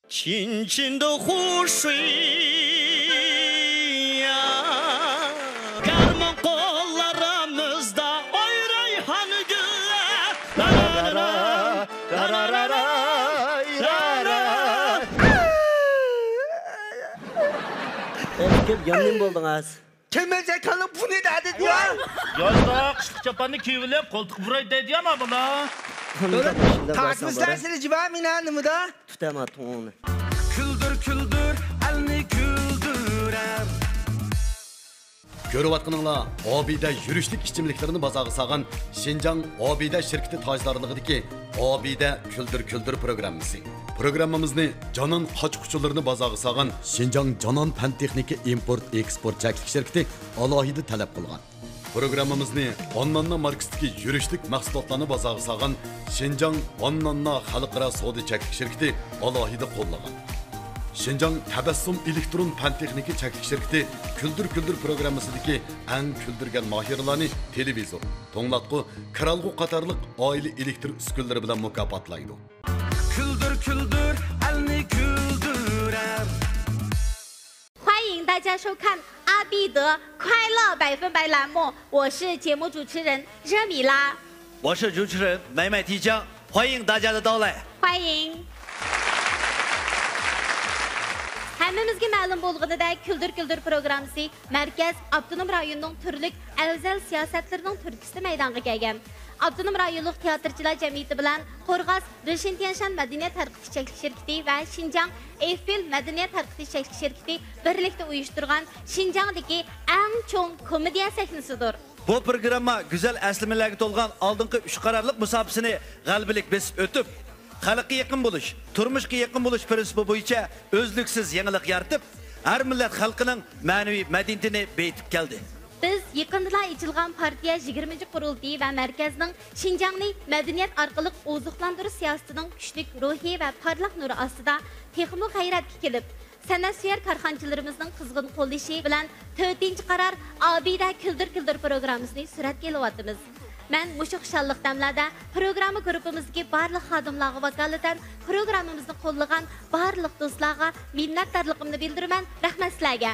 清清的湖水呀，karman kollarımızda oy reyhan güller. La la la la la la la la. Kim yandım buldunuz? Kemal Zekan'ın bu ne dedi ya? Yazda kışlık çapanını kiyivile koltuk burayı dedi ama buna. Tartmışlarsınız civa minanımı da. Tutamadım onu. Küldür küldür elini küldürer. Görüvatqınыңlar, Abide yürüşlük işçimliklerini bazağı sağan Şinjan Abide şirketi tajdarlığıdaki Abide Küldür programması. Programımızı Canan Qaçquçularını bazağı sağan Şinjan Canan Pen Texniki Import Export çeklik şirketi alohida talep qilgan. Programımızı Annanna markasındaki yürüşlük mahsulotlarını bazağı sağan Şinjan Annanna Xalqaro Savdo çeklik şirketi alohida qo'llagan. Şinjan Tabassum Elektron Pantexniki çeklik şirketi Küldür programmasındaki en küldürgen mahirlarını televizor, toңlatqu, kralgı qatarlıq aile elektrik üskünleri bilen mukapatlaydı. Küldür küldür elini küldürer. 欢迎大家收看阿必得快乐100%栏目，我是节目主持人热米拉，我是主持人买买提江，欢迎大家的到来。欢迎。Hammamizga ma'lum bo'lganidek Küldür programmasi Markaz Avtonom rayonning turlik afzal siyosatlarining turkisida maydonga kelgan. Avtonom rayonlik teatrchilar jamiyati bilan Qo'rg'as Rishintianshan madaniyat tarqitish cheklik shirkati va Xinjiang Eiffel madaniyat tarqitish cheklik shirkati birlikda uyushtirgan Xinjiangdagi eng cho'ng komediya sahnasidir. Bu programma güzel eslimelerge tolgan aldığınki 3 kararlılık musabısını galibilik besip ötüp, xalqqa yaqin bo'lish, turmushga yaqin bo'lish prinsipi bo'yicha o'zliksiz yangilik yaratib, har millat xalqining ma'naviy madaniyatini betib keldi. Biz yaqinda ochilgan partiya 20 qurultiyi va markazning Xinjiangni madaniyat orqali oziqlantirish siyosatining kuchli ruhiy va parlaq nuri ostida texnik hayratga kelib, san'atsuvar korxonchilarimizning qizg'in qo'llashi bilan 4-qarar Abida Küldür programmasini suratga olyapmiz. Men mushu xushalliq damlarda programma guruhimizdagi barliq xodimlarga vakolatan programmamizni qo'llagan barliq do'stlarga minnatdorligimni bildiraman. Rahmat sizlarga.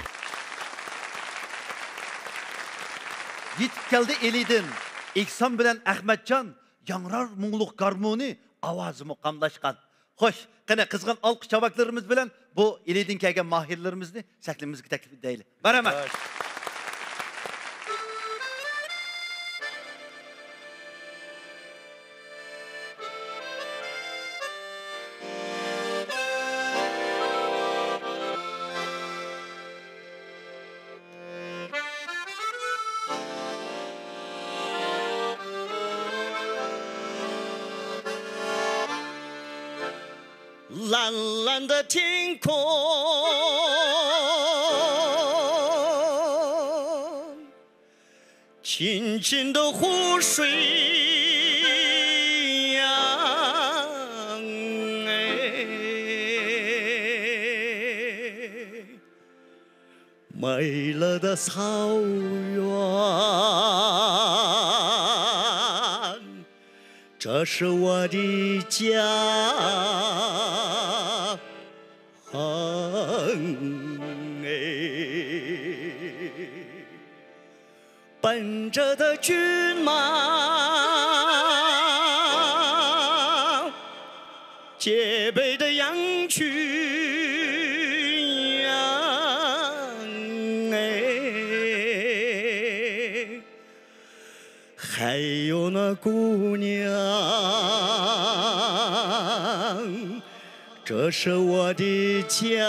Yetib keldi elidin. İhsan bilan Ahmadjon yangrar mungluq garmoni ovozi muqamlashgan. Xo'sh, qani qizg'in olqish chavaklarimiz bilan bu elidin kelgan mahirlarimizni saklimizga taklif edaylik. Marhamat.蓝蓝的天空，清清的湖水呀，美丽的草原，这是我的家。奔着的骏马，洁白的羊群呀，还有那姑娘，这是我的家。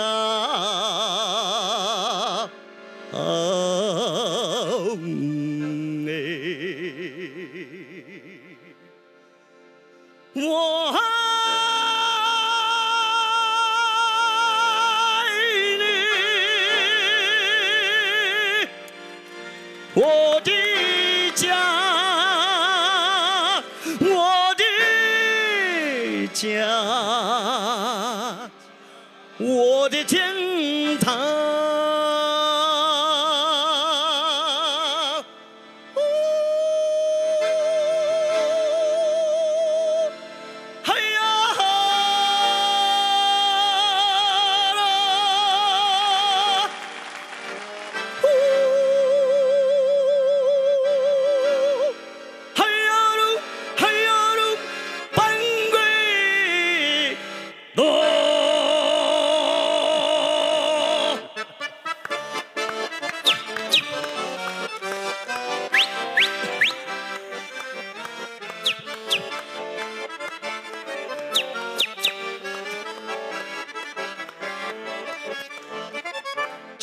我爱你，我的家，我的家，我的天堂。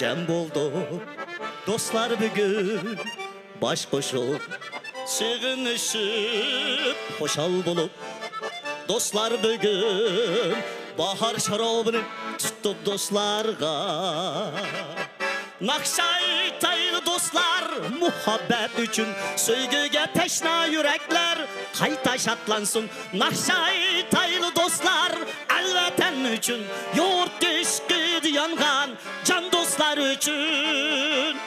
cem boldu. Dostlar bugün baş koşup, sevinişip, hoşal bulup. Dostlar bugün bahar şarabını tuttu dostlarga. Nakşaytaylı dostlar muhabbet üçün, söygüge teşna yürekler kayta şatlansın. Nakşaytaylı dostlar elveten üçün, yoğurt düşküdü yangan can dostlar üçün.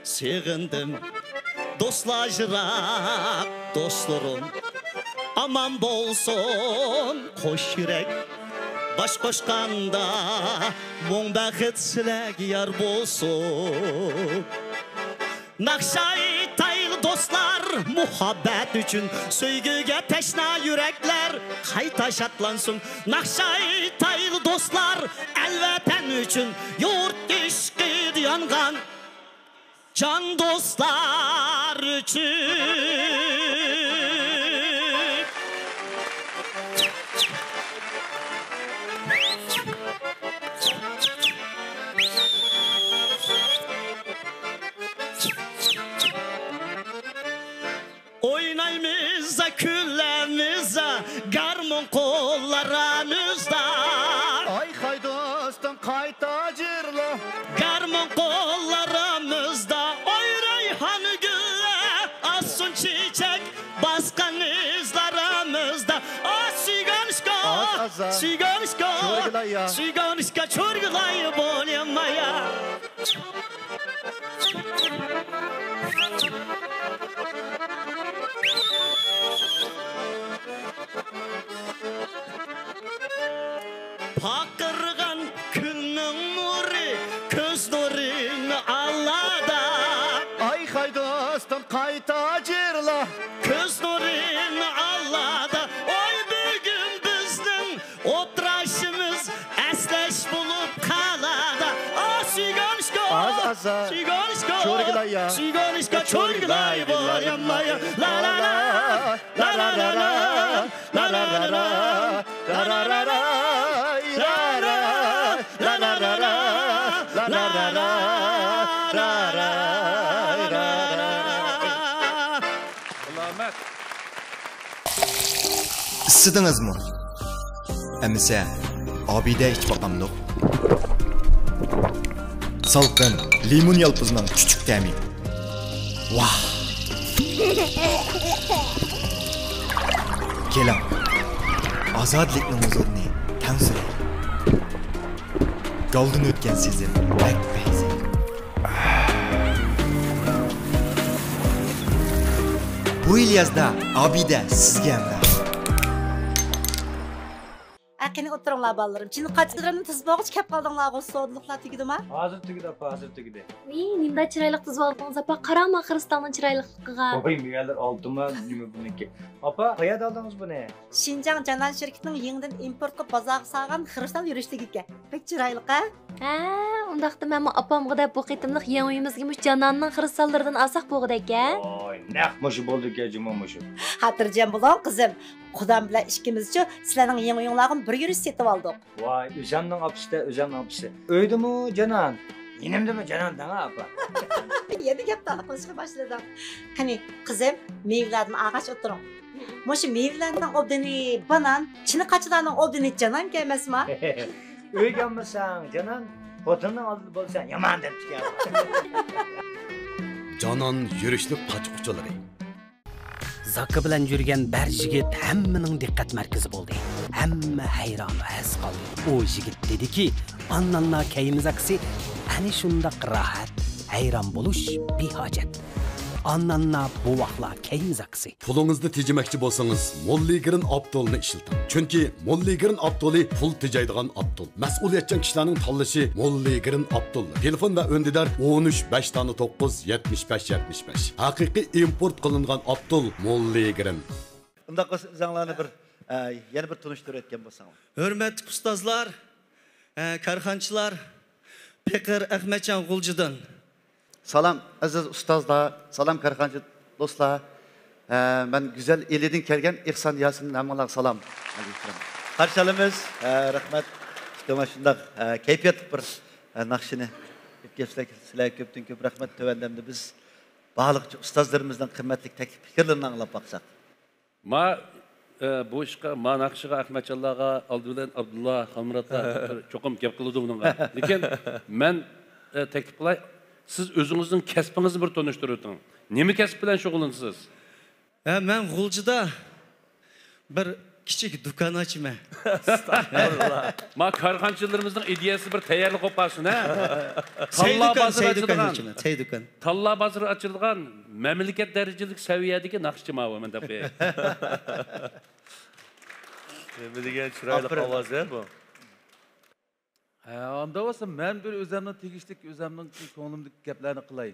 Sevindim dostlaşırak dostlarım, aman bolsun koş yürek. Baş koşkanda mon baxit silek yar bolsun. Nakşaytaylı dostlar muhabbet üçün, söygüge teşna yürekler kayta şatlansın. Nakşaytaylı dostlar elveten üçün, yoğurt düşküdü yangan can dostlar için. Oynayımızda küllerimizde, garmon kollarımızda. Ay hay dostum kayta cırla. Garmon kollarımızda, oy reyhan gülle, asın çiçek baskan izlerimizde. Siganışka, siganışka, siganışka çorgulay bolyamaya. Pakırgan külnün nuri, köz nurini Allah'da. Ay hay dostum kayta cırla. Köz nurini Allah'da. Oy bugün bizden oturuşumuz esleş bulup kalada. Siganışka, siganışka, siganışka çorgulay bolyamaya. La la la, la la la la, la la la la, la la la la. Isıdınızmı? Əmsə, abidə iç bakamdıq. Salqın, limon yalpızının küçük təmi. Vah! Kelam, azadlıkның huzurunu tən sürək. Qaldın ötken sezim, bək bəyzim. Bu il yazda abidə sizgə əmrə. Akini oturunglar ballarım. Şimdi kaçırlarının tız boğuç kep kaldыңlar o soğudluklar tügüdü ma? Hazır tügüdü apa, hazır tügüdü. Nimda çıraylık tız aldınız apa? Karama Kırıstan'ın çıraylıkıga. Oy, mügeller altıma nüme bununki. Apa, kayad aldınız bu ne? Şinjan Canan şirketinin yeniden importlu bazağı sağan Kırıstan yürüyüştügüge. Pek çıraylık ha? Ondaqda mənim apamğa da bu qitimliq yeni uyumuzga muş Cananның Kırısallardan asaq boğudak ya. Oy, naqmışı boldu ki acımamışı. Hatırlayacağım bulan kızım. Kudam bilen işkimizce sizlerin yeni uyumlarını bir yürüyüş setip aldık. Vay, Özem'nin apısı da Özem'nin apısı. Öydü mü Canan? Yenemdi mi Canan dana apa? Yeni gep daha konuşmaya başladım. Hani kızım meyvelerden ağaç oturun. Moşu meyvelerden obdeni banan, çini kaçılarının obdeni Canan gelmez mi? Öy gelmesen Canan, otundan aldı bolsan yaman dep çıkar. Canan yürüşlük kaçıqçıları. Zakı bilan yurgan bar yigit hammaning diqqat markazi bo'ldi. Hamma hayron has qoldi. O yigit dediki, "Annanna kayimiz aksi ana shundaq rahat, hayron bo'lish behojat. Annanna bu vaqtlar kayimiz aksi." Pulingizni tejimekçi bolsangiz, Molligirin Abdulni ishlating. Chunki Molligirin Abduli pul tejaydigan Abdul. Mas'uliyatchan kishilarning tanlashi Molligirin Abdul. Telefon va öndidar 13 5 tane 9 75 75. Haqiqiy import qilingan Abdul Molligirin. Unda qilsanglarni bir yana bir tunishtirib aytgan bo'lsam. Hürmetli ustozlar, karxanchilar, Pekar Ahmetcan Gulcu'dan. Salam aziz ustozlar, salam karxancı dostlar. Ben güzel elidin kelgen İhsan Yasin namına salam. Karşılığımız rahmet. İşte şundak keyfiyet bir nakşini. Sizlerle köptün köp rahmet tövendemde biz bağlıkçı ustazlarımızdan kıymetli teklif fikirlerini anlap baksak. Bu işe, ma nakşıga Ahmetcanlarga, Aldılan Abdullah Halmurat'a çokum gep kılıdı bununla. Lekin men teklif kılay, siz özünüzün kesbinizi bir tanıştırın. Nemi kesip bilen şog'ullanasiz? Men Gulcu'da bir küçük dükkan açma. Ma karxanchilarimizning ideyasi bir tayyorlik olib qolsin, ha? Çay dükkan. Talla bozori ochilgan mamlakat darajalik saviyadagi naqshchi men deb qo'yay. Nima degan chiroyli ovoz bu? Onda olsa men bir o'zimning tegishli o'zimning ko'nglimdagi gaplarni qilay.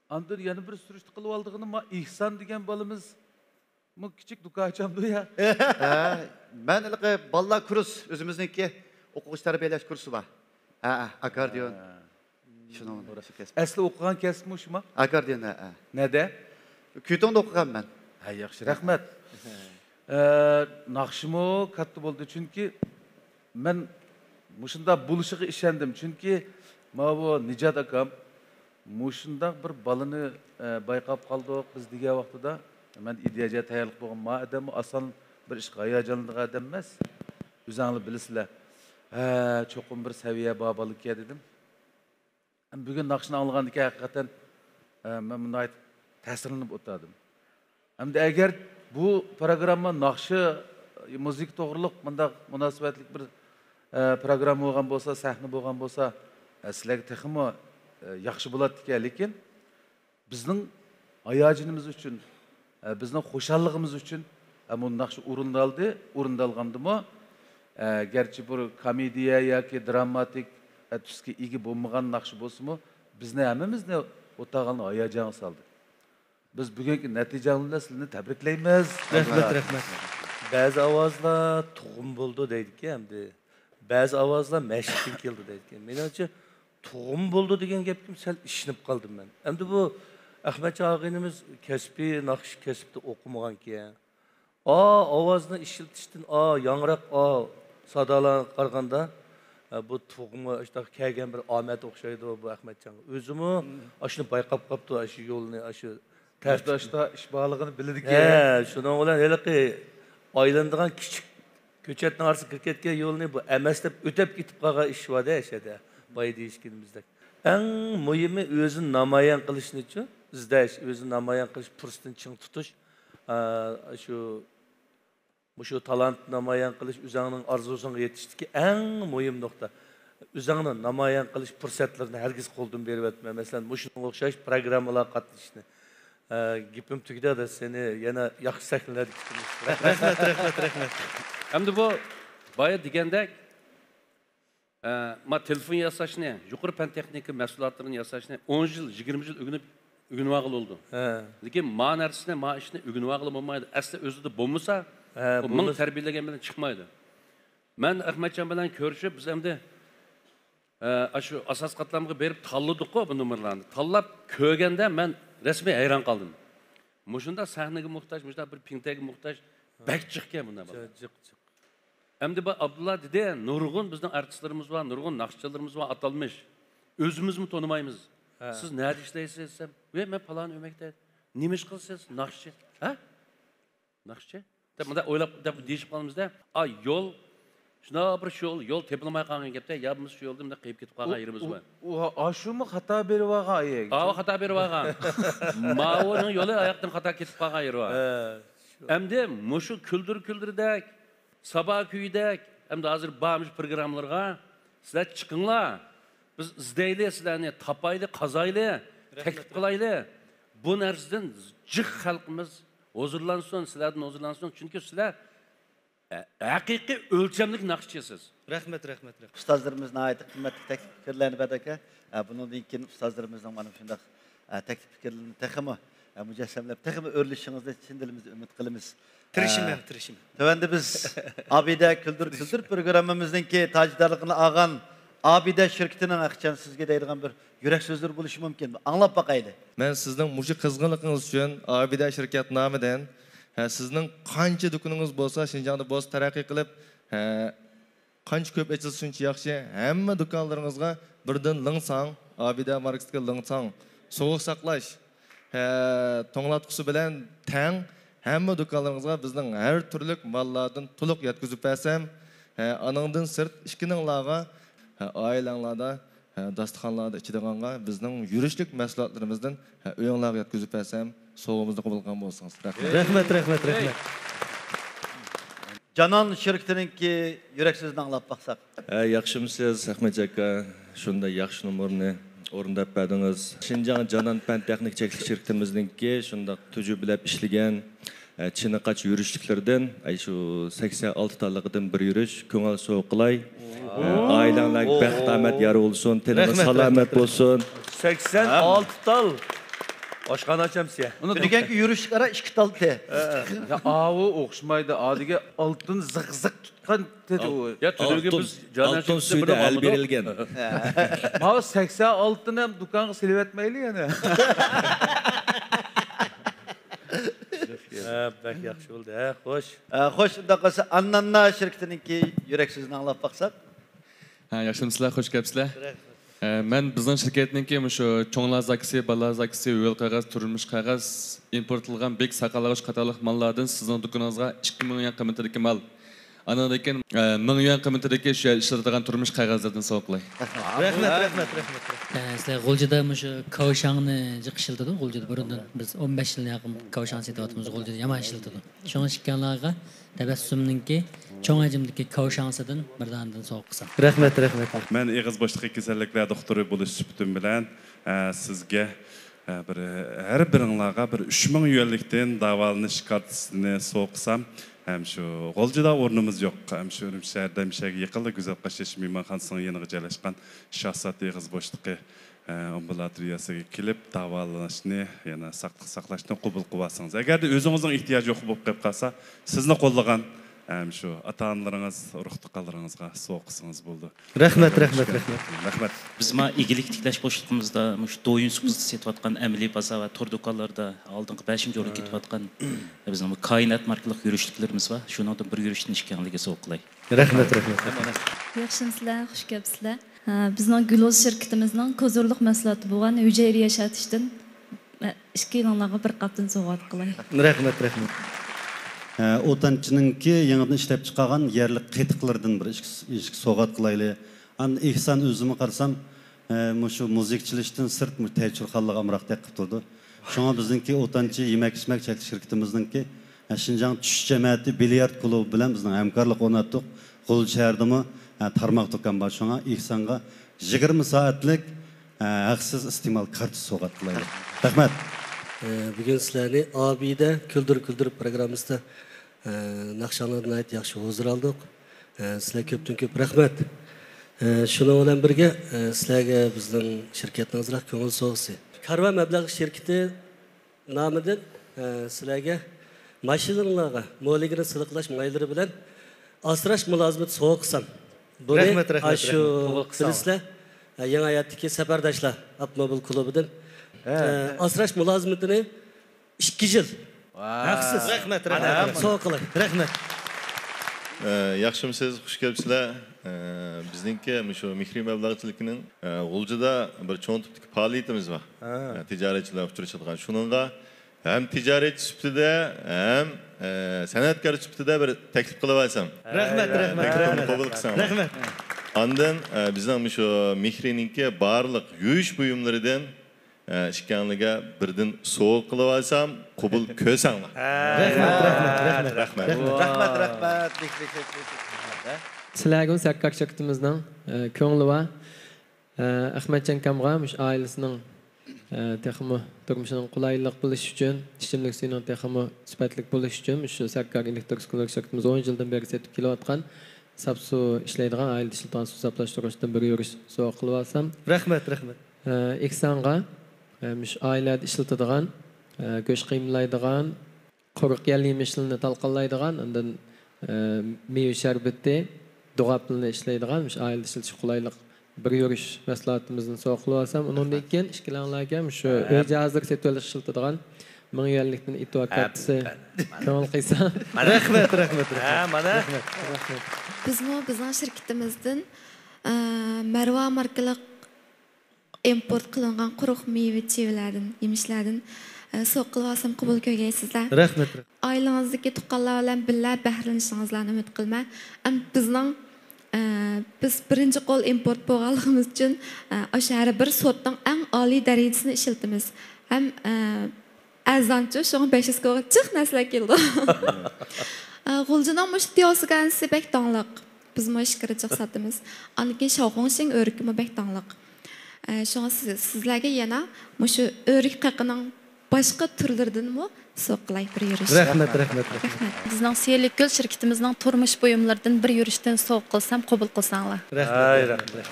Andan yana bir surishti qilib oldig'ini ma İhsan degan bolamiz mu küçük dükkan açamdı ya. Ben ilgili balla kurus özümüzdeki okuş terbiyeleş kursu var. Akordeon. Şunu orası kesme. Asli okugan kesmiş mi? Akordeon. Nede? Kütonda okugan ben. Yaxshi, rahmat. Naqshimo katta bo'ldi chunki men mushunda bo'lishiga ishondim chunki ma bu Nijat akam mushundaq bir balani bayqab qoldik biz degan vaqtida men ideyaga tayyorlik bo'lgan ma adam oson bir ishga hayajonli odam emas. O'zinglar bilasizlar. Cho'qim bir saviya bobolikka dedim. Bugun naqshni olgandan keyin haqiqatan men bunday ta'sirlanib o'tdim. Hamda agar bu programma naqshi muzik to'g'riliq bunda munosabatli bir programma bo'lgan bo'lsa, sahna bo'lgan bo'lsa, sizlarga texmo yaxshi bo'ladi ekan, lekin bizning hayojonimiz uchun, bizning xo'shalligimiz uchun bu naqsh o'rindalgandimi? Gerçi bu komediya yoki dramatik tusga ega bo'lmagan naqsh bo'lsa-mu, bizni hammamizni o'tag'an hayojonga soldi. Biz bugungi natijalarni sizni tabriklaymiz. Rahmat. Ba'zi ovozlar tug'um bo'ldi deydi-ki, hamda ba'zi ovozlar mashqdan keldi deydi-ki. Menimcha tug'um bo'ldi degan gapga sal ishinib qoldim men. Hamda bu Ahmetcan og'inimiz kasbiy naqsh kasbda o'qimagan-ki. Ovozni ishiltishdan yangroq sadolarga qaraganda bu tug'umga işte kelgan bir omad o'xshaydi bu Ahmetcan. O'zimi shuni bayqab qopti, shu yo'lni, shu Tartışda iş bağlılığını bildik ya. Şunun olan hele aylandıgan küçük köçetinin arası kirketken yolunu bu emeslep ötep gitip kağa iş var da eşede. Bay değişkenimizde. En mühimi özün namayan kılışın için, izdeş, özün namayan kılış, pırsın çın tutuş, şu talant namayan kılış, üzerinin arzusuna yetişti ki en mühim nokta. Üzerinin namayan kılış fırsatlarını herkes kolduğunu beri etme. Mesela muşunun okşayış programmalar katlaşını. Gipim tügüde de seni yana yaxşı sahnelerdik. Rahmet. Hem de bu bayağı digende ma telefon yasaş ne? Yukarı pen tekniki mesulatların yasaş ne? 10 yıl, 20 yıl ügünü ağıl oldu. Lekin ma nersine, ma işine ügünü ağıl olmaydı. Aslı özü de bulmasa, mın terbiyelerden çıkmaydı. Ben Ahmetcan bilen görüşüp biz hem de şu asas katlamığı berip talladık o bu numaralarını. Tallap köygende ben resmi hayran kaldım. Muşunda sahneye muhtaç, muşunda bir pintege muhtaç. Bek çıkken buna bak. Hem de Abdullah dedi, nurgun bizden artistlerimiz var, nurgun nakşçılarımız var atalmış. Özümüz mü tanımayımız? Siz nerede işleysiniz? Ben falan ömekte. Nimiş kılsınız? Nakşçı. Ha? Nakşçı? Tabi da oylap değişip kalmamızda. Yol. Şuna bir yol tepilmeye kalkan gepte. Ya biz şu yolda kayıp gitip kalkan yerimiz var. Şu mu hata beri vaga? Hata beri vaga. Mağonun yolu ayaktan hata gitip kalkan yeri var. Hem de muşu küldür-küldürdek, sabah küydek, hem de hazır bağmış programlarga sizler çıkınlar. Biz izdeyle sizlerini tapaylı, kazaylı, teklif kılaylı. Bu nersizden cık halkımız huzurlansın, sizlerden huzurlansın. Çünkü sizler hakiki ölçemlik nakşçısız. Rahmet. Ustazlarımızın ait kıymetli teklif fikirlerini bedeke. Bunun ilkin ustazlarımızdan bana şundak teklif fikirlerini tekimi mücessemlep, tekimi örlüşünüzde şimdilimizde ümit kılımız. Tirişimem, tirişimem. Tövende biz Abide Küldür programımızdaki tacdarlıkını ağan Abide şirketinin akçan sizge deyilgen bir yürek sözler buluşu mümkün mü? Anlap bakaydı. Ben sizden muşu kızgınlığınız için Abide şirket namiden sizden qancha dukununuz bolsa Şinjan'da boz taraqqiy qilib qancha ko'p açılsın yaxshi hamma do'konlaringizga birdan lingsang Abide marketga lingsang sovuq saqlash to'nglatqusi bilan tang hamma do'konlaringizga bizning har turli mallardan to'liq yetkazib bersam aningdan sirt ikkininglarga oilanglarda dasturxonlarda ichadiganға bizning yurishlik mahsulotlarimizdan uyinglarga yetkazib bersam soğumuzu qabul qilgan bo'lsangiz. Rahmat, rahmat, rahmat. Canan şirketininki yürek sözünü anlap baksak. Yaxshimisiz, Ahmet aka, shunda yaxshi numurni o'rindab berdingiz. Şinjan Canan Pan Texnik Çeklik şirketimizningki shunda tujubulab ishlagan Çiniqach yurishliklardan shu 86 taliqidan bir yurish ko'ngil sovuq qilay. Oilanglarga baxt omad yor bo'lsin, tinimiz salomat bo'lsin. 86 tal. Oshxona ocham siya. Deganki yurishlara 2 tal te. Ya avu o'xshamaydi. Adiga oltin zig-zig tutgan dedi u. Ya tuzugi biz altın suyda el berilgan. Ma 86 ni ham do'konga silib etmayli yana. Bak yaxshi bo'ldi, xo'sh. Xo'sh, unda qolsa Annanna şirketininki yürek sözünü anlap baksak. Yaxshimisilar, xush kelibsizlar. Men bizning shirkatningki shu cho'nglar zakisi, balalar zakisi, yo'l qog'oz, turmush qog'oz importilgan bek saqalag'ich qatorliq mallardan sizning do'koningizga 2 ming yuan qiymatidagi mal. Anadan keyin 1000 yuan qiymatidagi shu ishlatadigan turmush qog'ozlardan sovqilay. Rahmat, rahmat, rahmat. Sizlar G'uljida shu kavshangni jiqishildi, G'uljida burundan biz 15 yil yaqin kavshang setyapmiz G'uljida, yomon ishildi. Shunga chiqqanlarga tabassumninki cho'ng hajmdagi kavshangsidan birdandan sovuq qilsam. Rahmat, rahmat. Men ig'iz boshliq kasalliklar doktori bo'lish suhbatim bilan sizga bir har biringlarga bir 3000 yuanlikdan davolanish kartasini so'qsam, ham shu G'uljida o'rnimiz yo'q. Ham shu shaharda mishaga yiqildi, Go'zal Qashash mehmonxonasining yoniga joylashgan shaxsat ig'iz boshliqi ambulatoriyasiga kelib davolanishni, yana saqlashni qabul qilsangiz. Agarda o'zingizning ehtiyoji yo'q bo'lib qolib qolsa, sizni qo'llagan shu ota-onalaringiz, urug'-tuqqanlaringizga so'qsangiz bo'ldi. Rahmat, rahmat, rahmat. Rahmat. Biz igilik tiklash boshliqimizda shu do'yin supuz setayotgan amaliy baza va tur do'konlarda oldingi 5-o'ringa ketayotgan bizning koinot markali yurishliklarimiz bor. Shuningdan bir yurishni ishkanligiga so'qlay. Rahmat, rahmat. Yaxshimisilar, xush kelibsizlar. Bizning Guloz shirkatimizning kozurliq mahsuloti bo'lgan hujayra yashatishdan 2 yillarga bir qatdan sovg'a qilay. Rahmat, rahmat. O'tanchininki yangidan ishlab chiqargan yerlik qetiqlardan bir ishki sovg'at qilayli. An ihson o'zimni qarasam, shu muzikchilikdan sirt tajribali amroqdek qilib turdi. Shunga bizningki o'tanchi yemak-ichmak cheklik shirkatimizningki Şinjan tush jamiyati bilyard klubi bilan bizning hamkorlik o'rnatdik. G'ul shahardami tarmoq do'kon bor. Shunga ihsonga 20 soatlik haqsiz iste'mol kartasi sovg'at qilayli. Rahmat. Bugün sizlarni Abide Küldür programımızda naqshanlarni yaxshi huzur aldık. Sizlar ko'pdan ko'p rahmat. Shuningdan bilan birga sizlarga bizning shirkatimizning ko'ngil so'g'isi. Karvan mablag' shirkati nomidan sizlarga mashinalarga mo'ligini siliqlash maylari bilan asrash mulozimati sovg'a qilsam. Rahmat, rahmat. Shu sizlar yangi hayotdagi safardoshlar avtomobil klubidan asrash mulozimatini 2 yil. Haqsiz. Rahmat, rahmat. Sog' qiling. Rahmat. Yaxshimisiz, xush kelibsizlar. Bizningki shu mehriy mablag'chilikning G'uljida bir cho'ng tipdagi faoliyatimiz bor. Tijoratchilar uchrashadigan. Shuningga ham tijorat sifatida, ham san'atkor sifatida bir taklif qilib olsam. Rahmat, rahmat. Qabul qilsam. Rahmat. Ondan bizning shu mehriningki barliq yuvish buyumlaridan ishkanliga birdan so'q qilib olsam, qabul ko'rsanglar. Rahmat, rahmat, rahmat. Rahmat. Rahmat, rahmat. Sizlarga sakkak shirkatimizning ko'ngli va Ahmadjon kamga oilasining texmo turmushining qulaylik bo'lishi uchun, ishimlik suyuning texmo sifatli bo'lishi uchun shu sakkak elektr skolar shirkatimiz 10 yildan beri setib kelayotgan Sapsu ishlaydigan oila ishlatgan suv saplashtirishdan bir yurish so'q qilib olsam. Rahmat, rahmat. Eksanga oilada ishlatadigan go'sht qiymlaydigan quruq yemişilini talqanlaydigan, undan meyve şerbeti doğaplını işleydigan, aile işletiş qulaylik bir yürüyüş məsləhətimizin soğuqluğu alsam, onun da ikən işkilanlarken şu öce hazır setölük şıltıdığan Мың yerlikten itibar katısı köngül kıysa. Rahmet. Bizning şirketimizden Merva markalı import qilingan quruq meyve çevilərdən, yemişlərdən soqılıb alsam qabul köygəysizlər. Rahmet. Ailənizdəki tuqqanlar bilan birlə bəhrələnişinizlərni ümid qılma. Biz birinci qol import bo'lganligimiz uchun o'sha bir sortning eng oliy darajasini ishlatamiz. Ham azanchi şoň 500 kg chiq narsalar keldi. G'uljining mush tiyosigan sebek tanliq. Biz mush kirchiq satamiz. Aniki shoxongsing o'rikmi bek tanliq. Şoň sizlarga yana mush o'rik qaqining boshqa turlaridanmi so'qilay bir yurish. Rahmet. Bizning Selikgül şirketimizning turmush buyumlaridan bir yurishdan so'q qilsam qabul qilsanglar. Rahmet.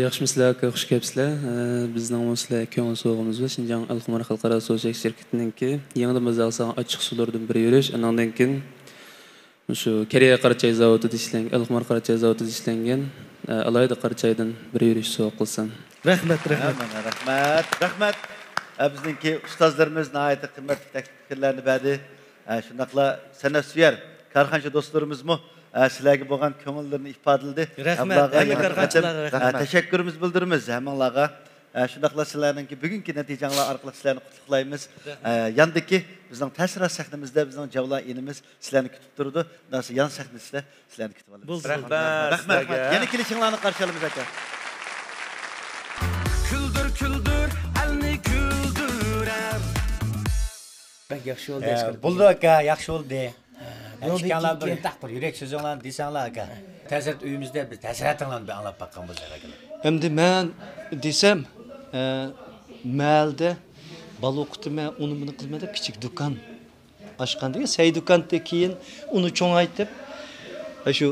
Yaxşımısınızlar, hoş geldinizler. Bizning sizlar ko'ngil so'g'imiz va Şinjan Al-Qumar xalqaro assosiatsiya shirkatininki yangi mazalsan ochiq suvlardan bir yurish, andan keyin shu Koreya Qarachay zavodida ishlangan, Al-Qumar Qarachay zavodida ishlangan alayda Qarachaydan bir yurish so'q qilsam. Rahmet. Bizningki ustozlarimiz nihoyatda qimmatli takliflarni berdi. Shundaqla san'atsevar korxonchi do'stlarimizmi sizlarga bo'lgan ko'ngillarni ifodaladi. Rahmat. Teşekkürümüz bildirimiz hammalarga. Shundaqla sizlarningki bugungi natijalar orqali sizlarni qutlaqlaymiz. Yandagi bizning ta'sirat sahnamizda bizning Javla inimiz sizlarni kutib turdi. Nasıl yan sahnasida sizlarni kutib olamiz. Rahmat. Yana kelishinglarni qarshi olamiz aka. Küldür elni güldürer. Bak yaxshi oldu. Buldu aka, yaxshi oldu. Eşkanlar bir bir yürek sözünglarni desanglar aka. Ta'sirat uyimizda biz ta'siratinglarni anglab baqqan bo'lsak aka. Endi men desem, mahalda bal o'qitma, uni buni qilmadi, kichik do'kon ochqanda, say do'kondan keyin uni cho'ngaytib, shu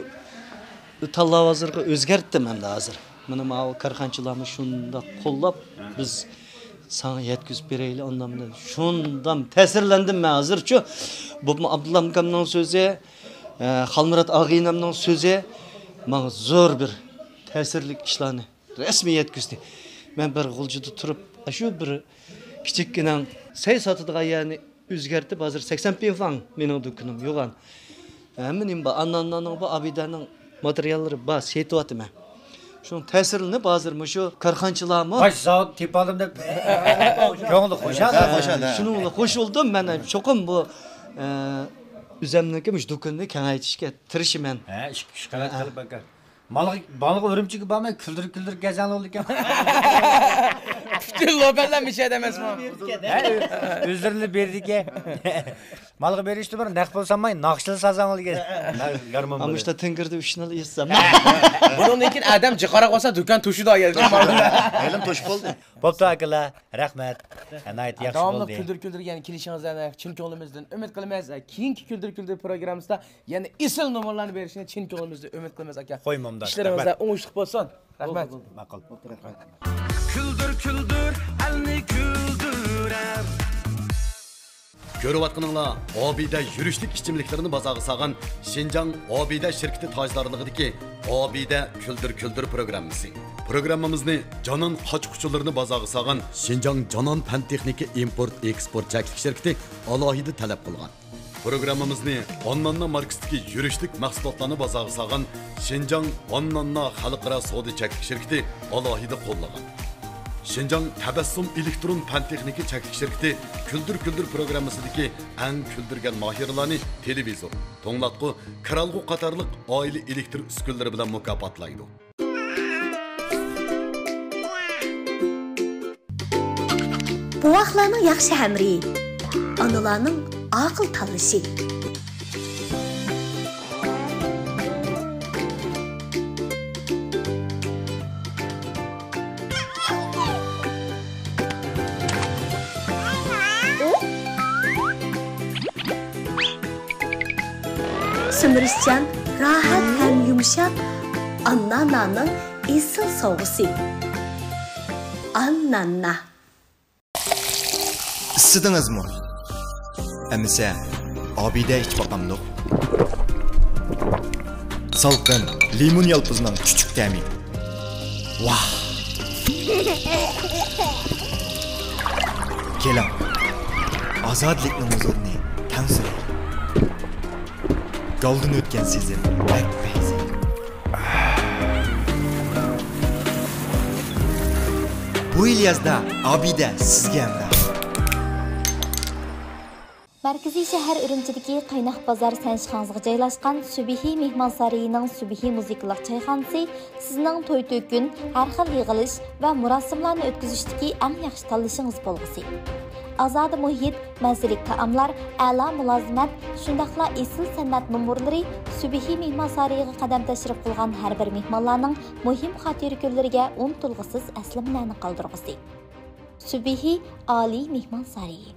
tanlov hozirga o'zgartdim endi hozir. Mana bu korxonchilarni shunda qo'llab biz sana yetkizib beraylik, ondan bilan shundan ta'sirlandim men hozirchi. Bu Abdulla akamning so'zi, Xalmurat og'inamning so'zi menga zo'r bir ta'sirli ishlarni rasmiy yetkizdi. Men bir g'uljida turib, shu bir kichikkina say sotadigan yani o'zgartib hozir 80 franc mening do'konim yo'g'an. Mening bu ananning bu abidaning materiallari bor, setyapman. Şunun təsirini bazır şu karxançılarımı baş zavod tepadım deb ko'ngli qo'shadi. Shuningla qo'shildim men cho'qim bu o'zimniki mush do'konni kengaytirishga tirishiman. Ish qilib aka. Balık örümçük bağımı küldür gezen oldu ki. Bütün lokallar bir şey demez mi? Özürlü berdik ya. Malığı berişti var. Nak bolsam may nakşılı sazan oldu ki. Ama işte tıngırdı üşünü yesem. Bunun için adam çıkarak olsa dükkan tuşu da geldi. Elim tuş oldu. Boptu akıla. Rahmet. Anayet yaxşı oldu. Devamlı küldür yani kilişinizden, çin kolumuzdan ümit kılmayız. Kiyinki küldür programımızda yani isil numaralarını verişine çin kolumuzda ümit kılmayız. Koymam da. İşlerimizde oңuшлuk bolsun. Rahmet. Maqul. Küldür elni güldürer. Görüvatqınыңlar, Abide yürüşlük içimliklerini bazağı sağan Şinjan Abide şirketi tajlarlığıdaki Abide Küldür programımızı. Programımızı Canan Qaçquçularını bazağı sağan Şinjan Canan Pen Texniki Import Export Çəklik şirketi alahidi talep qılğan. Programımızı Annanna markasındaki yürüşlük mahsulotlarını bazağı sağan Şinjan Annanna Xalqara Savdo Çəklik şirketi alahidi qo'llagan. Şinjan Tabassum Elektron Pen Texniki Çəklik şirketi Küldür programmasındaki en küldürgen mahirlarını televizor, toңlatqu, kralqu qatarlıq aile elektr üskünleri bilen mukapatlaydı. Buvaqlarning yaxshi hamri, onalarning aql tanlashi. Simirishchan, rahat ham yumshoq Annannaning esil sovg'isi. Annanna. Issidingizmi? Әмісә, abide iç bakamdık. Salqın, limon yalpızının küçük təmi. Vah! Kelam, azadlıkның huzurunu tan süreyim. Galdan ötken sizin, bək bəyzi. Bu il yazda abide sizge emrah. Merkezi şehir Ürümçideki Qaynak Bazar Sənşixanasıga joylashgan Subihi Mehmon Sarayıning Subihi musiqiliq çayxanası sizning to'y to'kun, har xil yig'ilish va murosimlarni o'tkazishdagi eng yaxshi tanlashingiz bo'lg'usi. Azadi muhit, mazalik taomlar, a'lo mulozimat, shundaqla esil san'at numurlari Subihi Mehmon Sarayiga qadam tashrif qilgan har bir mehmonlarning muhim xotira kunlariga unutilg'isiz aslimalarni qoldirg'usi. Subihi Oliy Mehmon Sarayi.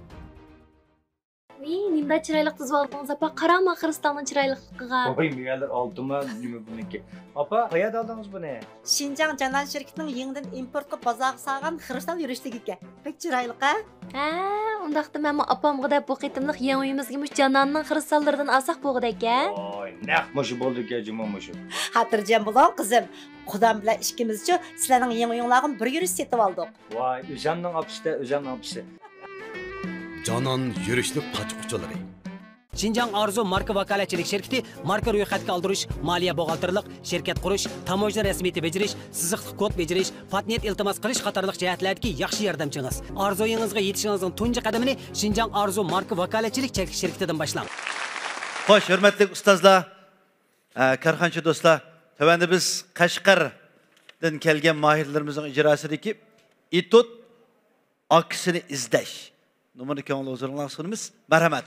Nimda chiroyli qiz oldingiz apa, qarama Xristoning chiroyliqiga. Oy, megalar oldimmi, nima buniki? Apa, qayerda oldingiz buni? Şinjan Canan şirketining yangidan importga bozorga salgan Xristal yurishligiga. Pek chiroyli qa? Ha, undaqda men apamga deb bu qitimliq yangi uyimizga mush Jananning xristallaridan alsaq bo'g'idaka. Oy, naq mushu bo'ldi-ku, jimo mushu. Xotirjam bo'ling qizim. Xudam bilan ikkimizcha sizlarning yangi uyinglarga bir yurish setib oldik. Voy, o'zamning opisi, o'zamning opisi. Canan yürüşlük kaçıkçıları. Şinjan Arzu marka vakolatchilik şirketi marka ro'yxatga oldirish, moliya buxgalterlik, şirket qurish, tamojna rasmiyati bejirish, siziqli kod bejirish, patent iltimos qilish qatorliq jihatlardagi yaxshi yordamchingiz. Arzuyingizga yetishingizning tunji qadamini Şinjan Arzu marka vakolatchilik şirketidan boshlang. Xo'sh, hurmatli ustozlar, karxonchi do'stlar, tövəndə biz Qashqardan kelgan mahirlarimizning ijrosidagi Etut aksini izlash numara ko'ngil huzurundan sunumuz. Marhamat.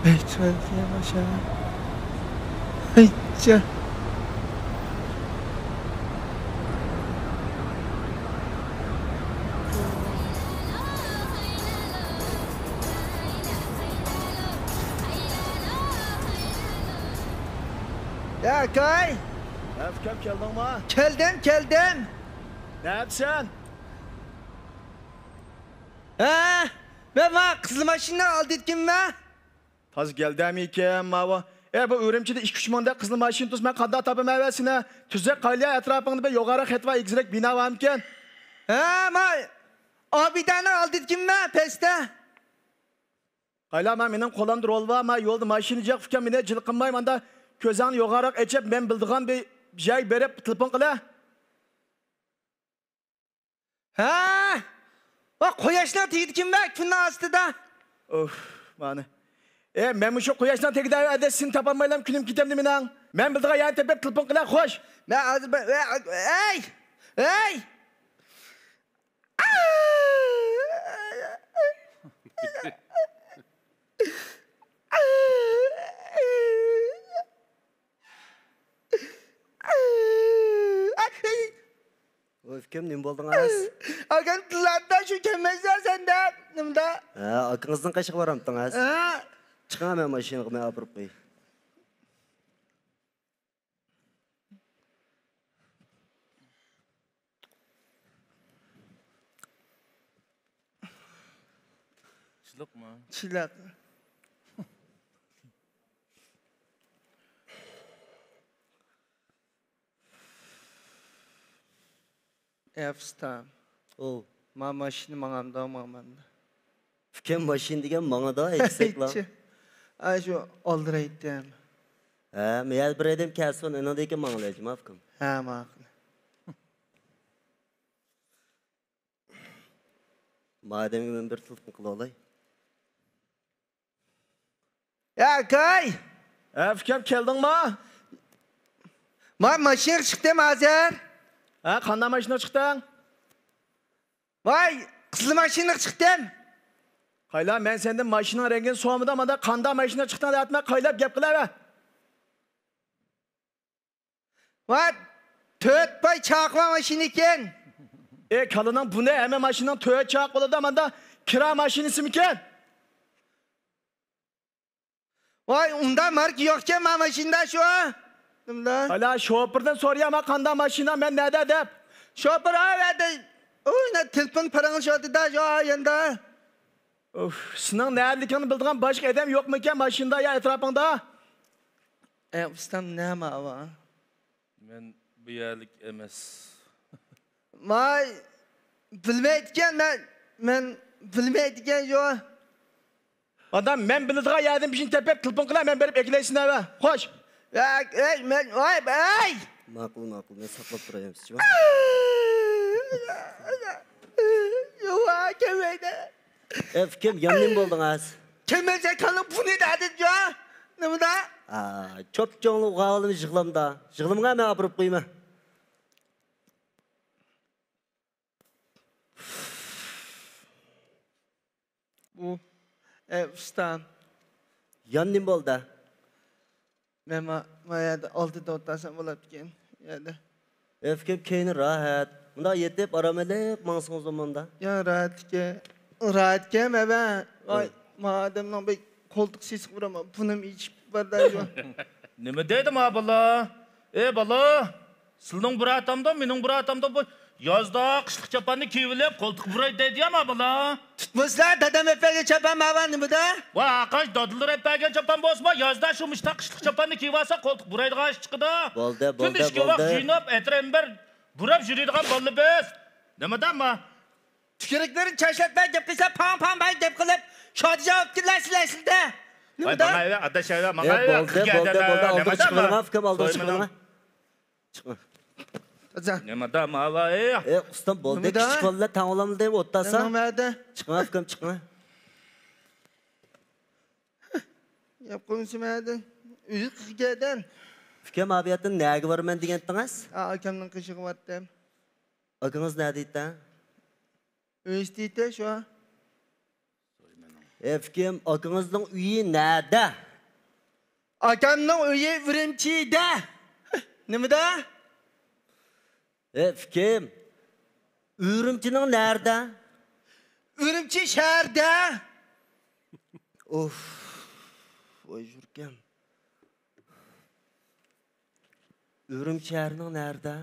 Bekçiye başa. Hıçça. Ya Kay. Efkem geldin mi? Geldim. Ne yapsın? Ha? Ben var kızıl maşını aldırdım mı? Taz geldim iken mava. Bu Ürümçide 2-3 manda kızıl maşını tuz ben kadar tabi meyvesine tüzek kalya etrafında bir yukarı xetva igzirek bina var mıken? Ha ma abiden aldırdım mı peste? Kayla benim kolamdır olva ama yolda maşını cek fıken mine cılkınmayım anda közan yukarı geçip ben bildiğim bir şey berip telefon kıla. Ha? Bak koyaşlar teyitkim bak fınna astıda. Of bana. Ben şu koyaşlar tekrar edesin tapamaylam külüm kitemdi minan. Ben bildiğim yani tepep telefon kıla hoş. Ben az hey. Öfkem ne buldun az? Akan tıllarda şu kemezler sende. Nimda? Akınızdan kaşık var amtın az. Çıkan hemen maşını kımaya apırıp koy. Çılak mı? Çılak. Efstan. O. Ma maşını mağamda mağamanda. Fkem maşın degen bana da eksik lan. Ay şu aldıraydım. Meyal bir edem kelsin ona degen mağalayacağım afkım. Mağal. Madem ben bir telefon kılalay. Ya Kay. Efkem geldin mi? Ma maşını çıktım Azer. Kanda maşına çıktın? Vay, kızıl maşına çıktım. Kayla ben senden maşının rengini soğumadı ama da kanda maşına çıktın da atma kaylap gep kıla be. Vay, 4 pay çakma maşını iken. Kalının bu ne? Hemen maşından töğe çak oladı ama da kira maşinesi miken? Vay unda marka yo'qkan mana mashina shu. Nimda? Hala şoförden soruyor ama kanda maşina ben nerede dep? Şoför ayda. Oyna telefon paranı şotu da şu yanda. Of, senin neredelikini bildiğin başka adam yok mu ki maşında ya etrafında? Ustam ne var? Men bu yerlik emas. Vay bilmaydigan men bilmaydigan şu. Adam ben bildiğin yerden bir şey tepep telefon kılar ben berip eklesin eve. Hoş. Ey men vay bey. Ma'qul men saqlab turayım sizchi. Yo'q, kelmaydi. Kim yanım bo'ldingiz? Kelmasa qolib buni dedi ya. Nimada? Çok çoğunluq qavlim yig'lamda. Yig'limga men olib qo'yman. Bu ustam. Yanım bo'ldi. Men mayada oltida o'tarsam bo'ladi ekan. Yada. Kim keyin rahat. Bunda yetib aramalab mangsin o zamanda. Ya rahatga men voy madamning bir qo'ltiq ses quraman. Punim ichib bardayjo. Nima dedim ha bala? Bala, sizning bir atamda, mening bir atamda bu yozda qishliq chapanni kiyib qo'ltiq buray deydi ya bala. Tutmaslar dadam epaga chapan mava nimada? Va aqash dodillar epaga chapan bo'lsa, yozda shu mishta qishliq chapanni kiyib olsa qo'ltiq buraydigan ish chiqadi. Bo'ldi. Kundishki vaqt jinab etrember burab yuradigan bola biz. Nimadanmi? Tükürüklerini çeşitler dep qilsa pam bay dep qilib shodijon olib kelasizlar sizda. Nimada? Mana adashayva, mana bo'ldi. Oldi chiqilma, fikm oldi chiqilma. Chiqma. Nimada mava? Ustam bo'ldi. Kichik bolalar tang olamdi deb o'tdasa. Nimada? Chiqma, fikm chiqma. Yap qo'ysimadi. Uyi qilgandan. Fikm abiyatdan nega borman degandingiz? Akamning qishig'i bo'tdim. Akangiz nima deydi? Üniversitede şu an. Efkim, akanızın üyi nerede? Akamның üyi Ürümçi'de. Nimada? Efkim, Ürümçi'nin nerede? Ürümçi şehirde. Of, vay jurkem. Ürümçi şehrinin nerede?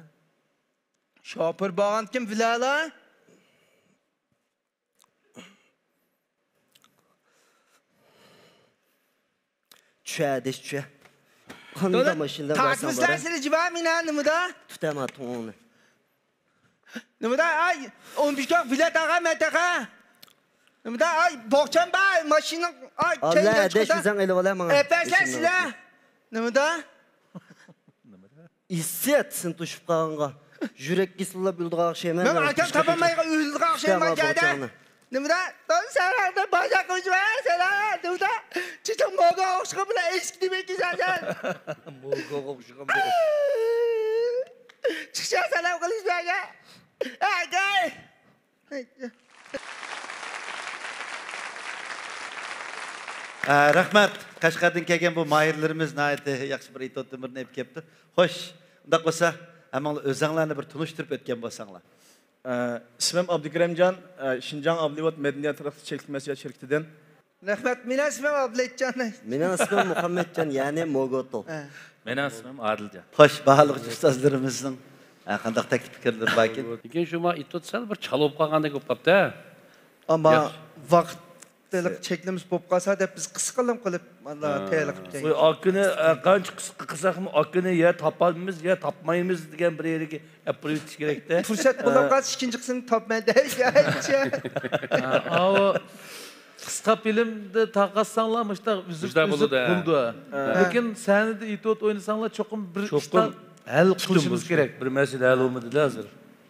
Şoför bağın kim bilala? Düşe. Hanımda maşinler varsa Takmışlar seni civa mina nimada? Tutamadım onu. Nimada ay 15 kak bilet ağa metaka. Nimada ay bokçam bay maşinin ay Allah edeş bizden eli olamam. Efesler silah. Nimada? İssetsin tuşup kalınga. Jürek gisilip bildiğin şeymen. Ben akam tapamayga üldüğün şeymen geldi. Nimada? Sen de bacak ucu ver sen. Nimada? Çiçek moga okşuğa bile eski demek ki zaten. Moga okşuğa bile. Çiçek selam kılıçlar ya. Gel. Rahmat. Qashqardan kelgan bu mayirlarimiz nihoyatda yaxshi bir itoat umrni olib kelibdi. Xo'sh, unda bo'lsa, hammalar o'zinglarni bir tunishtirib o'tgan bo'lsanglar. İsmim Abdülkerimcan, Şinjan Ablivat Medeniyet Tarafı Çekilmesi Şirketi'den. Rahmat, benim ismim Abletcan. Benim ismim Muhammedcan, yani Mogoto. Benim ismim Adilcan. Xo'sh, baholik ustozlarimizning qanday taklif fikrlar bor ekan? Lekin shu ma itoat sal bir chalib qolgandek bo'lib qopti. Ama vaqtlik cheklimiz bo'lib qolsa deb biz qisqalim qilib mana tayyorlab qo'ydik. Bu akini qancha qisqa qilsakmi, akini ya topamiz ya topmaymiz degan bir yeriga aprilitish kerak-da. Fursat bo'lib qolsa ikkinchi qismini topmaydi. Avo qisqa filmda taqassanglarmishda üzüp buldu. Lekin sanida itoat o'ynasanglar cho'qim bir ishdan hal qilishimiz kerak. Bir masala hal bo'lmadi hozir.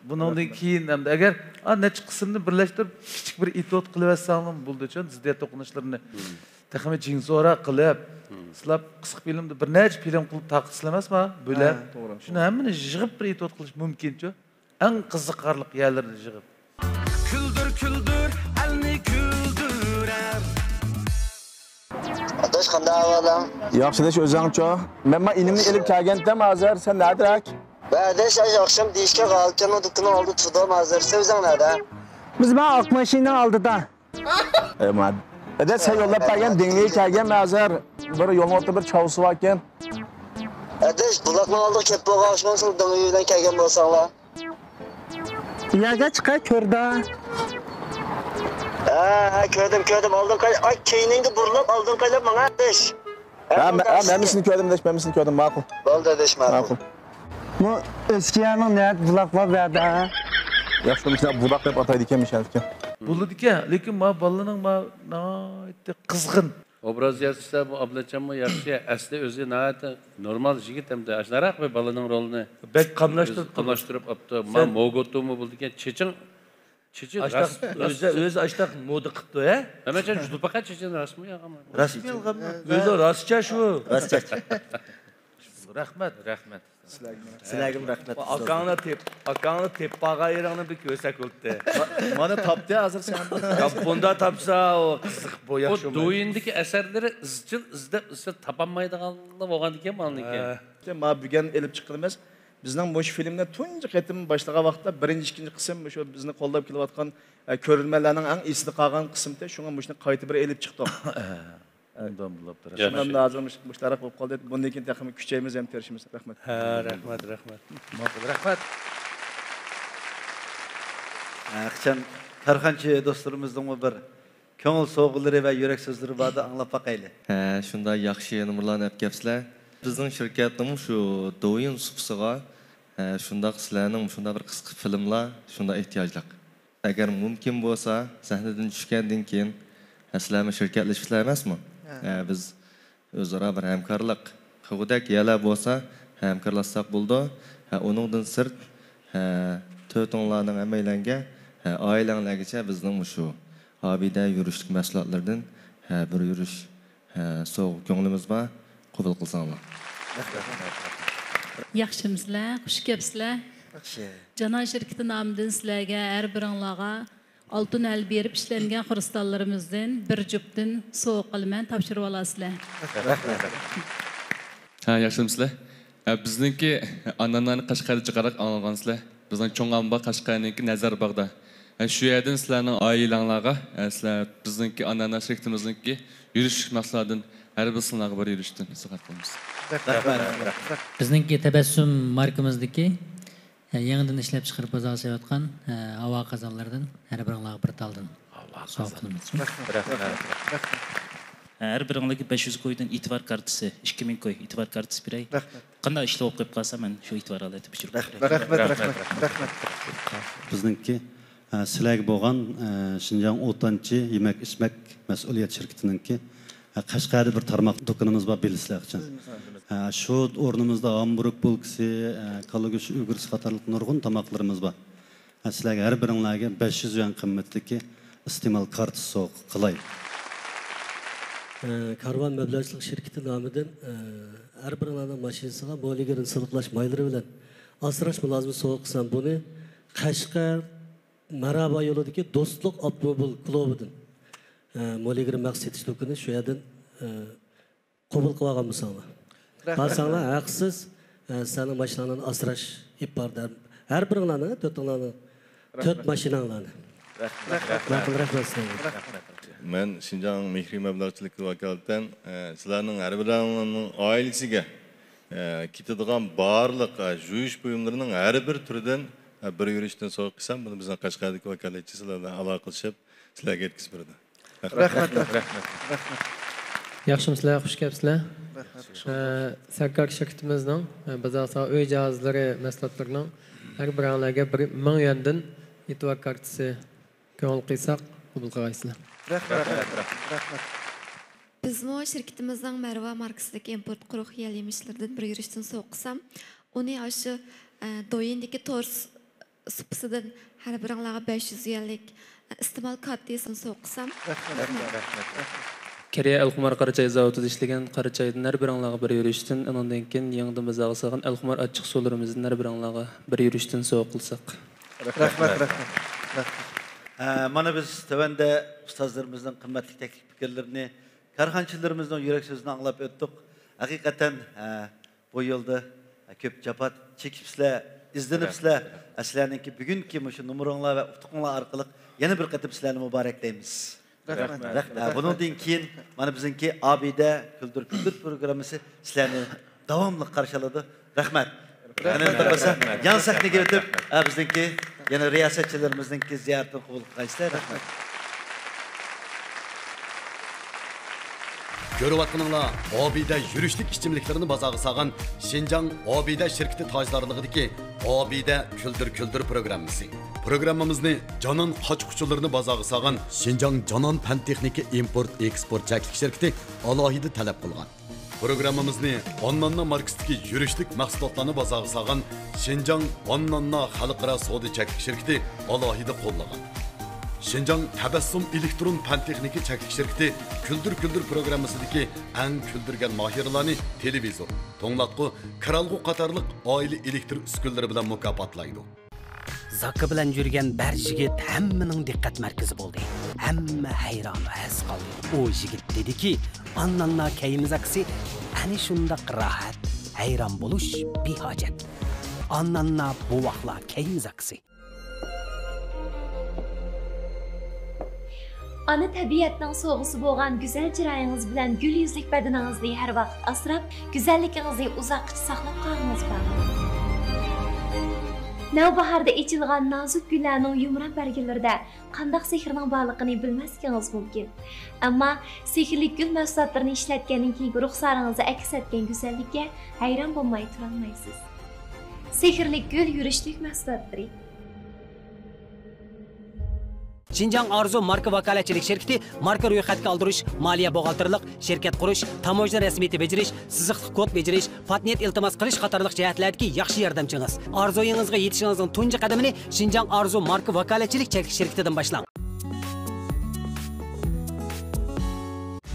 Bundan keyin hamda agar necha qismni birlashtirib kichik bir itoat qilyapsanglar bo'ldi uchun ziddiyat to'qinishlarni taxmi jingsora qilib sizlar qisqa filmda bir necha film qilib taqsimlamasmi bo'lib shuni hammani yig'ib bir itoat qilish mumkin-ku. Eng qiziqarli yerlarni yig'ib. Küldür küldür elni küldürem. Adaş qanday ahvoling? Yaxshi desh o'zingcha. Men inimni elib kelgandam hozir sen nerdarak? Adaş akşam deyishga g'alchani dukani oldi turdim hozir. Sen o'zing nerda? Biz ben ak maşinin aldıda. Ede sen yollab bergen dengeyi kelgen mazar bir yolun orta bir çavsu varken. Edeş bulakla aldık kep boğa aşmansın dönüyüden kelgen bolsаңlar. Yaga çıkay körda. Ha kördüm aldım kay ay keyningdi burlap aldım kaylap bana edeş. Ben misini kördüm makul. Boldu edeş makul. Bu eskiyanın ne bulakla verdi ha. Yaxşımışlar bulak dep ataydı ekenmiş ekan. Buldu diken, lekin ma balaning ma naite qizg'in. Obraz yazsa bu ablacanma yaxshi, asli o'zi naite normal yigit hamda ashlaroq va balaning rolini bek qamlashtirib apti. Men mogotomi bo'ldi ekan, chechen o'zi ashtaq moda qilibdi, ha? Menimcha juda faqat chechen rasmi yo'qmi? Rasmi yo'qmi? O'zi rostcha shu. Rostcha. Rahmat. Sizlarga rahmat. Akangni teppaga yerangni bir ko'rsak o'tdi. Mana topdi hozir sen. Bunda topsa o qiziq bu yaxshi. O do'yindagi asarlari izlab topolmaydiganlar bo'lgan ekan meniki. Ma bugun elib chiqilmas. Bizning bu filmda tunji qatim boshlagan vaqtda birinchi ikkinchi qism shu bizni qo'llab kelayotgan ko'rilmalarning eng esida qolgan qismda shunga mushni qayta bir elib chiqdik. Ondan bulab turasiz. Shundan lazım müştarak bo'lib qoldi. Bundan keyin taxmin kuchaymiz ham terishimiz. Rahmat. Ha, rahmat. Aqchan Tarxanchi do'stlarimizning bir ko'ngil so'g'ilari va yurak so'zlari borda anglab baqayli. Ha, shunday yaxshi numurlarni olib kelibsizlar. Bizning shirkatning shu do'yin supsiga shunday sizlarning shunday bir qisqa filmlar shunday ehtiyojliq. Agar mumkin bo'lsa, sahnadan tushgandan keyin sizlarni shirkatlashishlar emasmi? Biz o'zaro bir hamkorlik qilgudak yala bo'lsa hamkorlashsak bo'ldi. Uningdan sirt to'tonlarning amaylangan oilanglargacha bizning shu hobida yurishlik mahsulotlardan bir yurish so'g' ko'nglimiz bor, qabul qilsanglar. Yaxshimizlar, xush kelibsizlar. Canan şirketi nomidan sizlarga har biringlarga altın el berib ishlangan xristallarimizdan bir juftdan so'q qilman topshirib olasizlar. Ha, yaxshimizlar. Bizningki ananlarni Qashqarga chiqarib olgansizlar. Bizning cho'ng'amba Qashqarniki Nazarbog'da. Shu yerdan sizlarning oilanglarga, sizlar bizningki ananlar shirkatimizningki yurish maqsadidan har bir sizlarga bir yurishdan nasihat qilamiz. Bizningki tabassum markamizdagi yangidan ishlab chiqarib bozorlayotgan havo qazonlaridan har biringlarga bir taldan sog' qilamiz. Her biringlarga 500 koydan itibar kartisi, 2000 koy itibar kartisi biray. Qanday ishlab o'qib qolsa men shu itibar alaytib bichirib. Rahmat. Bizningki sizlarga bo'lgan Şinjan o'tanchi yemak ichmak mas'uliyat shirkatininki Qashqarda bir tarmoq do'konimiz bor bilisizlar uchun. Şu o'rnimizda hamburg bulkisi, kalagush uygursi qatorliq nurg'un tamoqlarimiz bor. Sizlarga har biringlarga 500 yuan qimmatdagi iste'mol kartasi sovg'a qilay. Karvan Möblajchilik şirketi nomidan har biringlarning mashinasiga bo'ligirin silqlash maylari bilan asrash mulozimi sovg'a qilsam buni Qashqar Maraba yo'lidagi Do'stlik avtomobil klubidan Mo'ligirin maqsad etish do'koni shu yerdan qabul qilib olgan bo'lsanglar. Barsanlar haqsiz sening mashinangni asrash ip bor der. Har biringlarning to'rtinglarning 4 mashinanglarni. Men Şinjan Mehri Meblag'chilik vakolatidan sizlarning har biringlarning oilasiga ketadigan barliq juyish buyumlarining har bir turidan bir yurishdan sovg'a qilsam, buni bizning Qashqardagi vakolatchi sizlar bilan aloqa qilishib sizlarga yetkazib berdi. Rahmat. Yaxshimizlar, xush kelibsizlar. Sarkar shirkatimizning bozor uy jihozlari mahsulotlarining har biringlarga 1000 yuandan e'tibor kartasi ko'ngil qilsak, qabul qilasizlar. Rahmat. Bizmo şirketimizning Marva markasidagi import quruq yal yemishlardan bir yurishdan so'qsam, uni shu do'yindagi tors supsidan har biringlarga 500 yuanlik iste'mol kartasini so'qsam. Koreya Alxumar Qaraçay zavodida ishlagan Qaraçaydan har biringlarga bir yurishdan, undan keyin yangidan bizga salgan Alxumar ochiq suvlarimizdan har biringlarga bir yurishdan so'q qilsak. Rahmat. Mana biz tövende ustazlarımızdan kıymetli teklif fikirlerini, karxanchilarimizning yurak so'zini anglab o'tdik. Haqiqatan bu yo'lda ko'p japat chekibsizlar, izlanibsizlar. Sizlarningki bugungi shu numuronglar va utuqlar orqali yana bir qatim sizlarni muboraklaymiz. Rahmat. Bundan keyin mana bizimki Abide Küldür programmasi sizlarni davomli qarshiladi. Rahmat. Yan sahnaga o'tib, bizimki yana riyosatchilarimizning ziyoratini qabul qilgaysizlar. Rahmat. Görüvatqınыңlar, Abide yürüşlük içimliklerini bazağı sağan Şinjan Abide şirketi tajlarlığıdaki Abide Küldür programması. Programımızı Canan Qaçquçularını bazağı sağan Şinjan Canan Pen Texniki Import Export Çəklik şirketi alohida talab qilgan. Programımızı Annanna markasındaki yürüşlük mahsulotlarını bazağı sağan Şinjan Annanna Xalqaro Savdo Çəklik şirketi alohida qo'llagan. Şinjan Tabassum Elektron Pen Texniki Çəklik şirketi Küldür programmasındaki en küldürgen mahirlarını televizor, toңlatqu, kralqu qatarlıq aile elektr üskünleri bilen mukapatlaydı. Zakı bilen yürgen ber jigit hemmenin dikkat merkezi oldu. Hemme hayran ve hes kaldı. O jigit dedi ki, annanla keyimiz aksi, hani şundak rahat, hayran buluş bir hacet. Annanla bu vakla keyimiz aksi. Ana tabiatning so'g'isi bo'lgan go'zal chiroyingiz bilan gul yuzlik badaningizni har vaqt asrab, go'zalligingizni uzoqqa saqlab qolgangiz bor. Navbaharda echilgan nozik gullarning yumran barglarida qanday sehrning borligini bilmasligingiz mumkin. Ammo sehrli gul mahsulotlarini ishlatgandan keyin ruxsaringizni aks etgan go'zallikka hayron bo'lmay tura olmaysiz. Sehrli gul yurishlik mahsulotlari. Şinjan Arzu marka vakolatchilik şirketi marka ro'yxatga oldirish, moliya buxgalterlik, şirket qurish, tamojna rasmiyati bejirish, siziqli kod bejirish, patent iltimos qilish qatorliq jihatlardagi yaxshi yordamchingiz. Arzuyingizga yetishingizning tunji qadamini Şinjan Arzu marka vakolatchilik şirketidan boshlang.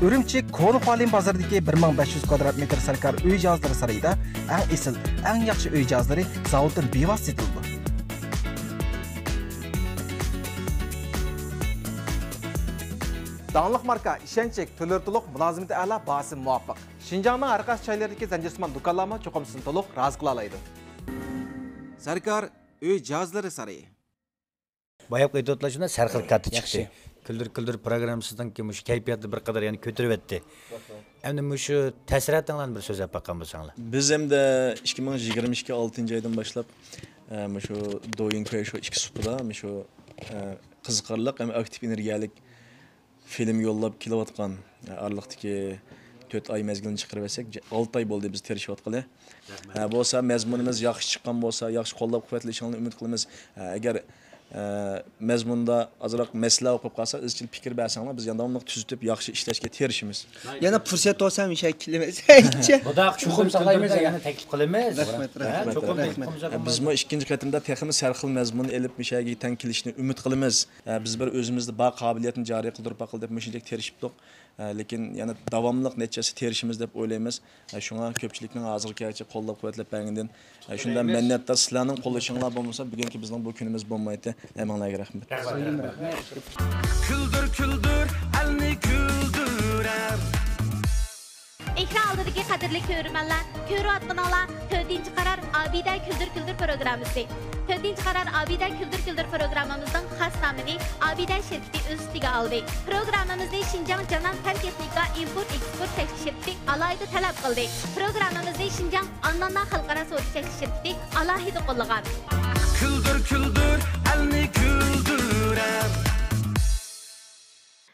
Ürümçi Konu Xalin bozordagi 1500 kvadrat metr sarkar uy jihozlari sarayida eng esil, eng yaxshi uy jihozlari zavoddan bevosita etildi. Dağınlıq marka, işençek, tölörtülük, mülazimeti ala, bahsi muvaffaq. Şinjanның arqas çaylardaki zanjirsman dukanlama çoqamsın toluq razı qılalaydı. Sarkar, öy cihazları sarayı. Bayap qaytotlaşında sarxil katı çıktı. Küldür programmasından ki muş keyfiyatı bir kadar yani kötürüp etti. Hem de muşu təsiratından bir söz yapaqan bolsаңlar. Biz hem de 2022 6. aydan başlap şu Doyun köy şu iki supuda şu qiziqarlıq hem aktif energiyalik film yollab kelayotgan araliqdagi 4 ay mezgilini chiqarib olsak 6 ay bo'ldi biz terishayotgani. Bo'lsa mazmunimiz yaxshi chiqqan bo'lsa, yaxshi qo'llab quvvatlashingni umid qilamiz. Agar mazmunda azroq masala o'qib qolsa, izchil fikr bersanglar biz davomli tuzitib yaxshi ishlashga tirishimiz. Yana fursat olsam shakilimiz. Xudo chuqur saqlaymiz, yana taklif qilamiz. Rahmat. Biz ikkinchi qatimda texnik sarxil mazmun elib mishaga tan kelishni umid qilamiz. Biz bir o'zimizni ba qobiliyatni joriy qildirib baqil deb mushunchalik terishibdik. Lekin yana davomli natijasi terishimiz deb o'ylaymiz. Shunga ko'pchilikning hozirgacha qo'llab quvvatlab bergandan shundan minnatdor sizlarning qo'llashinglar bo'lmasa bugungi bizning bu kunimiz bo'lmaydi. Hammalarga rahmat. Küldür elni güldürer. Ekran aldığındaki kadirli körümenler, körü atqınanlar, 4. karar Abide Küldür programımızı. 4. karar Abide Küldür programımızın xas namını Abide şirketi üstüge aldı. Programımızda Şinjan Canan Pen Texnika Import Export Çəklik şirketi alayda talab qıldı. Programımızda Şinjan Annanna Xalqaro Savdo Çəklik şirketi alayda qo'llagan. Küldür elni güldürer.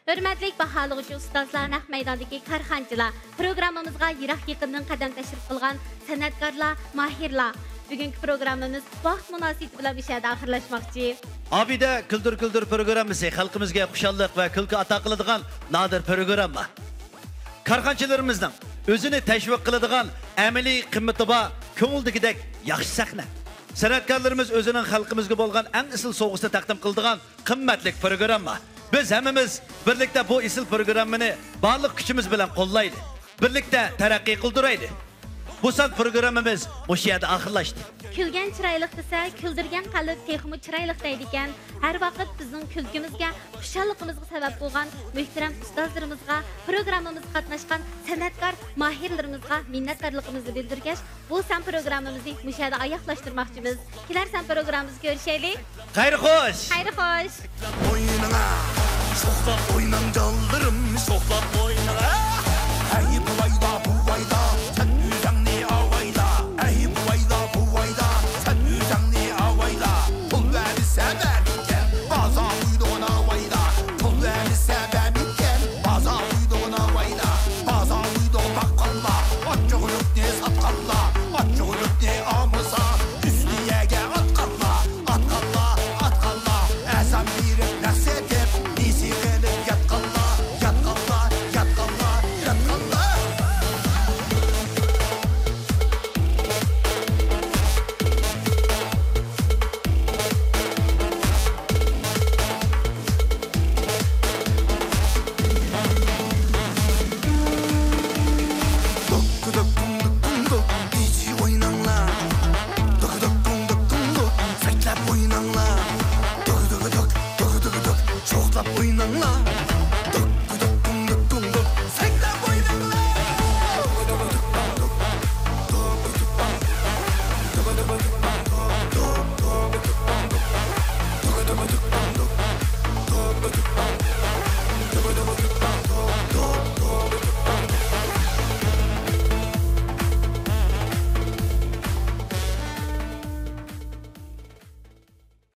Hürmetli bahalıqçı ustazlar, naq maydondagi karxanchilar, programmamızga yiroq yaqindan qadam tashrif qilgan san'atkorlar, mahirlar. Bugungi programmamiz vaqt munosabati bilan ishada oxirlashmoqchi. Abide Küldür programmasi xalqimizga xushallik va kulki ato qiladigan nadir programma. Karxanchilarimizning o'zini tashviq qiladigan amaliy qimmati bor, ko'ngildagidek yaxshi sahna. San'atkorlarimiz o'zining xalqimizga bo'lgan eng isil sovg'usini taqdim qiladigan qimmatli programma. Biz hemimiz birlikte bu isil programını barliq kuchimiz bilan qo'llaydi. Birlikte taraqqiy qildiraydi. Bu san programımız bu yerda oxirlashdi. Külgen chiroyliq desa, küldürgen qalb texmi chiroyliq deydi ekan. Har vaqt bizning kulgimizga, xushalligimizga sabab bo'lgan muhtaram ustozlarimizga, programmamizga qatnashgan san'atkor mahirlarimizga minnatdorligimizni bildirgach, bu san programmamizni bu yerda oyoqlashtirmoqchimiz. Kelar san programmamizga ko'rishaylik. Xayr xo'sh. Xayr xo'sh. Boynuna Şoxlap oynan canlarım, şoxlap oynan